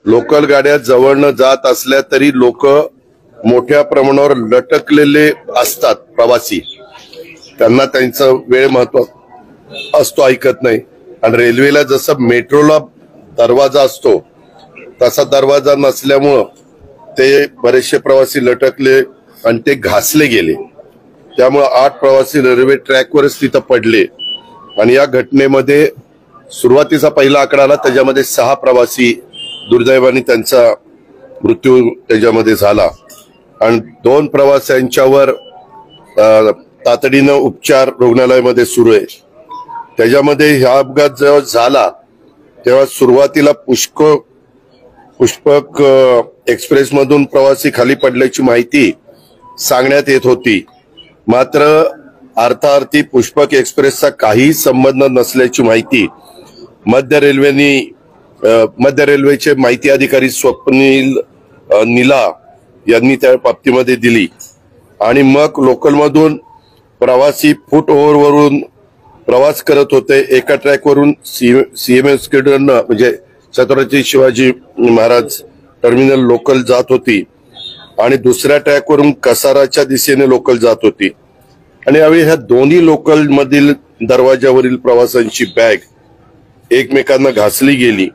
Local गाड्या जवळनं जात असल्या तरी लोक मोठ्या प्रमाणावर लटकलेले असतात प्रवासी, त्यांना त्यांचा वेळ महत्व असतो, ऐकत नाही. आणि रेल्वेला जसं मेट्रोला दरवाजा असतो तसा दरवाजा नसल्यामुळं ते बरेचसे प्रवासी लटकले आणि ते घासले गेले. त्यामुळे 8 प्रवासी रेल्वे ट्रॅकवरच तिथं पडले. आणि या घटनेमध्ये सुरुवातीचा पहिला आकडा आला, त्याच्यामध्ये 6 प्रवासी दुर्दैवाने त्यांचा मृत्यू त्याच्यामध्ये झाला आणि 2 प्रवाशांच्यावर तातडीनं उपचार रुग्णालयामध्ये सुरू आहे. त्याच्यामध्ये हा अपघात जेव्हा झाला तेव्हा सुरुवातीला पुष्पक एक्सप्रेस मधून प्रवासी खाली पडल्याची माहिती सांगण्यात येत होती. मात्र अर्थार्थी पुष्पक एक्सप्रेसचा काही संबंध नसल्याची माहिती मध्य रेल्वेचे माहिती अधिकारी स्वप्नील नीला यांनी त्या बाबतीमध्ये दिली. आणि मग लोकलमधून प्रवासी फूट ओव्हरवरून प्रवास करत होते. एका ट्रॅकवरून सीएमएस म्हणजे छत्रपती शिवाजी महाराज टर्मिनल लोकल जात होती आणि दुसऱ्या ट्रॅकवरून कसाराच्या दिशेने लोकल जात होती. आणि यावेळी ह्या दोन्ही लोकल मधील दरवाजावरील प्रवाशांची बॅग एकमेकांना घासली गेली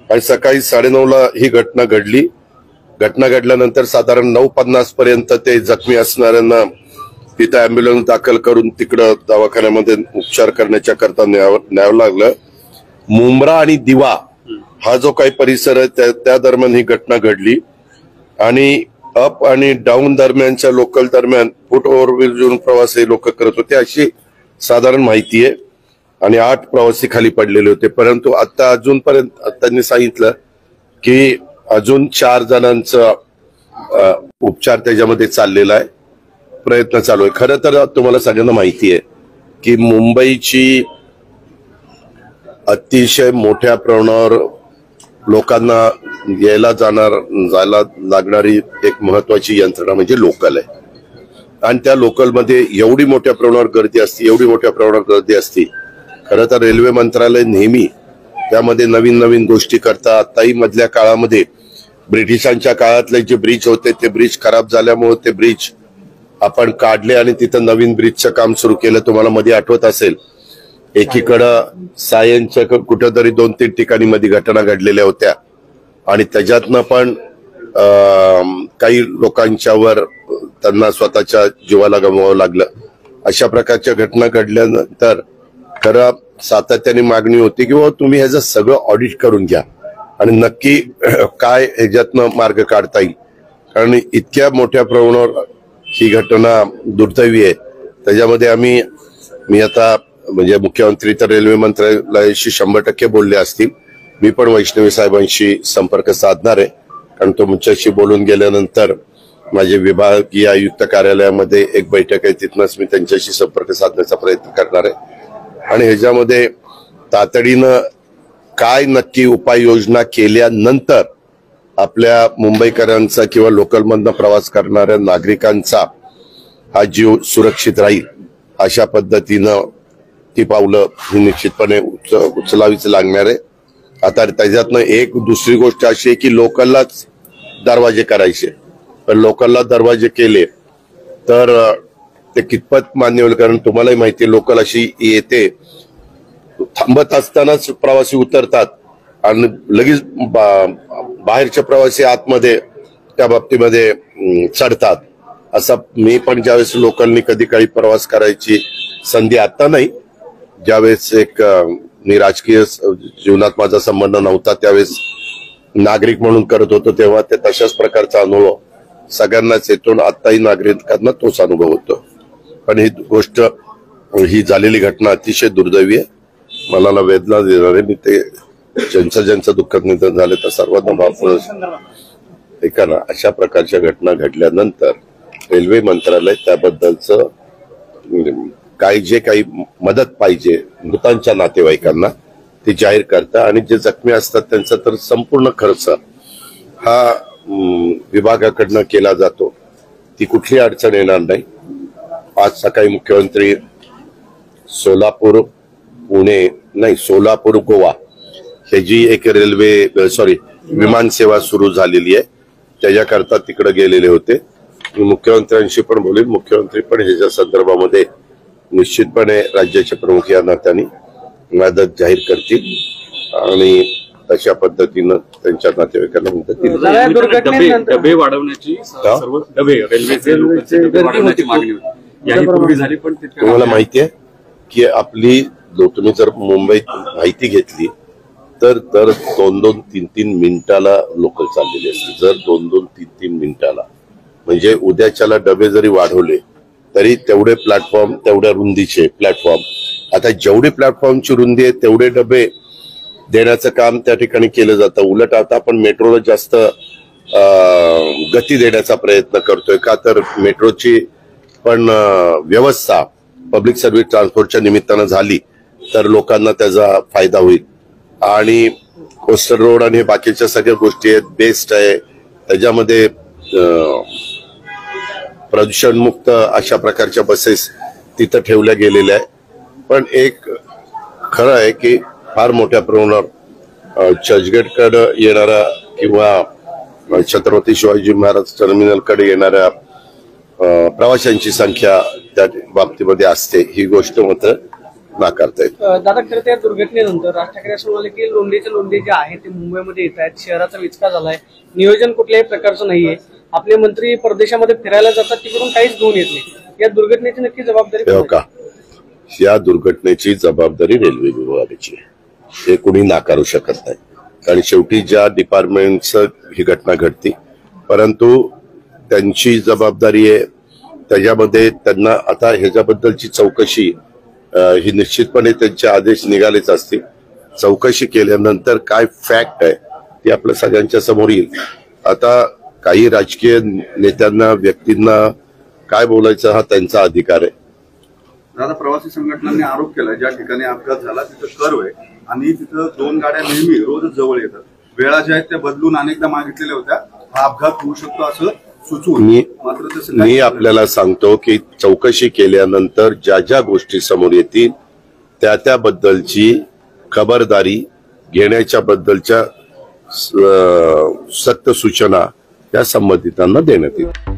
आणि सकाळी 9:30ला ही घटना घडली. घटना घडल्यानंतर साधारण 9:50 पर्यंत ते जखमी असणाऱ्यांना तिथे अँब्युलन्स दाखल करून तिकडं दवाखान्यामध्ये उपचार करण्याच्या करता न्यावं लागलं. मुंब्रा आणि दिवा हा जो काही परिसर आहे त्या दरम्यान ही घटना घडली. आणि अप आणि डाऊन दरम्यानच्या लोकल दरम्यान फूट ओव्हरवरून प्रवास हे लोक करत होते अशी साधारण माहिती आहे. आणि 8 प्रवासी खाली पडलेले होते. परंतु आता अजूनपर्यंत त्यांनी सांगितलं की अजून 4 जणांचा उपचार त्याच्यामध्ये चाललेला आहे, प्रयत्न चालू आहे. खरं तर तुम्हाला सगळ्यांना माहिती आहे की मुंबईची अतिशय मोठ्या प्रमाणावर लोकांना जायला लागणारी एक महत्वाची यंत्रणा म्हणजे लोकल आहे. आणि त्या लोकलमध्ये एवढी मोठ्या प्रमाणावर गर्दी असते. खरं तर रेल्वे मंत्रालय नेहमी त्यामध्ये नवीन नवीन गोष्टी करतात. आताही मधल्या काळामध्ये ब्रिटिशांच्या काळातले जे ब्रिज होते ते ब्रिज खराब झाल्यामुळे ते ब्रिज आपण काढले आणि तिथं नवीन ब्रिजचं काम सुरू केलं. तुम्हाला मध्ये आठवत असेल एकीकडं सायनच्या कुठेतरी 2-3 ठिकाणी मध्ये घटना घडलेल्या होत्या आणि त्याच्यातनं पण काही लोकांच्यावर त्यांना स्वतःच्या जीवाला गमवावं लागलं. अशा प्रकारच्या घटना घडल्यानंतर खरं सातत्याने मागणी होती की बाबा तुम्ही ह्याचं सगळं ऑडिट करून घ्या आणि नक्की काय ह्याच्यातनं मार्ग काढता येईल. कारण इतक्या मोठ्या प्रमाणावर ही घटना दुर्दैवी आहे. त्याच्यामध्ये मी आता म्हणजे मुख्यमंत्री तर रेल्वे मंत्रालयाशी 100% बोलले असतील. मी पण वैष्णवी साहेबांशी संपर्क साधणार आहे कारण तुमच्याशी बोलून गेल्यानंतर माझे विभागीय आयुक्त कार्यालयामध्ये एक बैठक आहे, तिथनच मी त्यांच्याशी संपर्क साधण्याचा प्रयत्न करणार आहे. आणि ह्याच्यामध्ये तातडीनं काय नक्की उपाययोजना केल्यानंतर आपल्या मुंबईकरांचा किंवा लोकलमधनं प्रवास करणाऱ्या नागरिकांचा हा जीव सुरक्षित राहील अशा पद्धतीनं ती पावलं ही निश्चितपणे उचलावीच लागणार आहे. आता त्याच्यातनं एक दुसरी गोष्ट अशी आहे की लोकललाच दरवाजे करायचे, पण लोकलला दरवाजे केले तर ते कितपत मान्य होईल. कारण तुम्हालाही माहिती लोकल अशी येते, थांबत असतानाच प्रवासी उतरतात आणि लगेच बाहेरचे प्रवासी आतमध्ये त्या बाबतीमध्ये चढतात. असा मी पण ज्यावेळेस लोकलनी कधी काही प्रवास करायची संधी आता नाही, ज्यावेळेस मी राजकीय जीवनात माझा संबंध नव्हता त्यावेळेस नागरिक म्हणून करत होतो तेव्हा ते तशाच प्रकारचा अनुभव सगळ्यांनाच येतो. आताही नागरिकांना तोच अनुभव होतो. पण ही गोष्ट ही झालेली घटना अतिशय दुर्दैवी आहे, मनाला वेदना देणारे. मी ते ज्यांचं दुःखद निधन झाले तर सर्वांना भावपूर्ण एका अशा प्रकारच्या घटना घडल्यानंतर रेल्वे मंत्रालय त्याबद्दलचं काय जे काही मदत पाहिजे मृतांच्या नातेवाईकांना ते जाहीर करतं. आणि जे जखमी असतात त्यांचा तर संपूर्ण खर्च हा विभागाकडनं केला जातो. ती कुठली अडचण येणार नाही. आज सकाळी मुख्यमंत्री सोलापूर गोवा ह्याची एक विमान सेवा सुरू झालेली आहे, त्याच्याकरता तिकडे गेलेले होते. मी मुख्यमंत्र्यांशी पण बोलेन. मुख्यमंत्री पण ह्याच्या संदर्भामध्ये निश्चितपणे राज्याचे प्रमुख या नात्याने मदत जाहीर करतील आणि तशा पद्धतीनं त्यांच्या नातेवाईकांना मदत दिली. डबे वाढवण्याची सर्व डबे रेल्वेचे मागणी होती, यापूर्वी झाली, पण तुम्हाला माहिती आहे की आपली तुम्ही जर मुंबईत माहिती घेतली तर दर 2-2-3-3 मिनिटाला लोकल चाललेली असते. जर 2-2-3-3 मिनिटाला, म्हणजे उद्याच्याला डबे जरी वाढवले तरी तेवढे प्लॅटफॉर्म, तेवढ्या रुंदीचे प्लॅटफॉर्म, आता जेवढी प्लॅटफॉर्मची रुंदी आहे तेवढे डबे देण्याचं काम त्या ठिकाणी केलं जातं. उलट आता आपण मेट्रोला जास्त गती देण्याचा प्रयत्न करतोय. का तर मेट्रोची पण व्यवस्था पब्लिक सर्व्हिस ट्रान्सपोर्टच्या निमित्तानं झाली तर लोकांना त्याचा फायदा होईल. आणि कोस्टल रोड आणि बाकीच्या सगळ्या गोष्टी आहेत, बेस्ट आहे. त्याच्यामध्ये प्रदूषणमुक्त अशा प्रकारच्या बसेस तिथं ठेवल्या गेलेल्या आहे. पण एक खरं आहे की फार मोठ्या प्रमाणावर चर्चगेटकडे येणारा किंवा छत्रपती शिवाजी महाराज टर्मिनलकडे येणाऱ्या प्रवाशांची संख्या त्या बाबतीमध्ये असते, ही गोष्ट मात्र नाकारता येत. दादा, खरं त्या दुर्घटनेनंतर राज ठाकरे असं म्हणाले की लोंढे जे आहे ते मुंबईमध्ये येत आहेत, शहराचा विचका झालाय, नियोजन कुठल्याही प्रकारचं नाहीये, आपले मंत्री परदेशामध्ये फिरायला जातात, तिकडून काहीच घेऊन येत नाही. या दुर्घटनेची नक्की जबाबदारी का? या दुर्घटनेची जबाबदारी रेल्वे विभागाची आहे, हे कुणी नाकारू शकत नाही. कारण शेवटी ज्या डिपार्टमेंटचं ही घटना घडती, परंतु त्यांची जबाबदारी आहे. त्याच्यामध्ये त्यांना आता ह्याच्याबद्दलची चौकशी ही निश्चितपणे त्यांचे आदेश निघालेच असतील. चौकशी केल्यानंतर काय फॅक्ट आहे ती आपल्या सगळ्यांच्या समोर येईल. आता काही राजकीय नेत्यांना, व्यक्तींना काय बोलायचं हा त्यांचा अधिकार आहे. दादा, प्रवासी संघटनांनी आरोप केला ज्या ठिकाणी अपघात झाला तिथं कर्व आहे आणि तिथं 2 गाड्या नेहमी रोजच जवळ येतात, वेळा ज्या आहेत त्या बदलून अनेकदा मागितलेल्या होत्या, हा अपघात होऊ शकतो असं सुचवून, मात्र तसं मी आपल्याला सांगतो की चौकशी केल्यानंतर ज्या ज्या गोष्टी समोर येतील त्याबद्दलची खबरदारी घेण्याच्या बद्दलच्या सक्त सूचना त्या संबंधितांना देण्यात येईल.